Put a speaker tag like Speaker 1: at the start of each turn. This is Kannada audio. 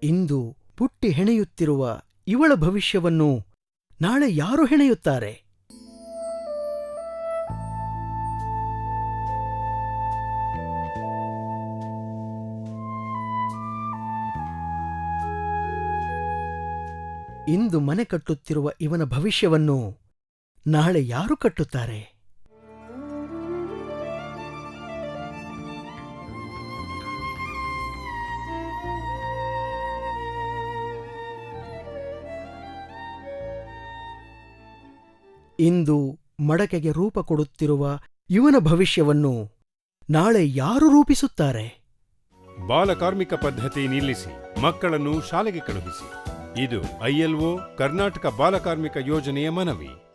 Speaker 1: ಇಂದು ಪುಟ್ಟಿ ಹೆಣೆಯುತ್ತಿರುವ ಇವಳ ಭವಿಷ್ಯವನ್ನು ನಾಳೆ ಯಾರು ಹೆಣೆಯುತ್ತಾರೆ? ಇಂದು ಮನೆ ಕಟ್ಟುತ್ತಿರುವ ಇವನ ಭವಿಷ್ಯವನ್ನು ನಾಳೆ ಯಾರು ಕಟ್ಟುತ್ತಾರೆ? ಇಂದು ಮಡಕೆಗೆ ರೂಪ ಕೊಡುತ್ತಿರುವ ಇವನ ಭವಿಷ್ಯವನ್ನು ನಾಳೆ ಯಾರು ರೂಪಿಸುತ್ತಾರೆ?
Speaker 2: ಬಾಲಕಾರ್ಮಿಕ ಪದ್ಧತಿ ನಿಲ್ಲಿಸಿ, ಮಕ್ಕಳನ್ನು ಶಾಲೆಗೆ ಕಳುಹಿಸಿ. ಇದು ILO ಕರ್ನಾಟಕ ಬಾಲಕಾರ್ಮಿಕ ಯೋಜನೆಯ ಮನವಿ.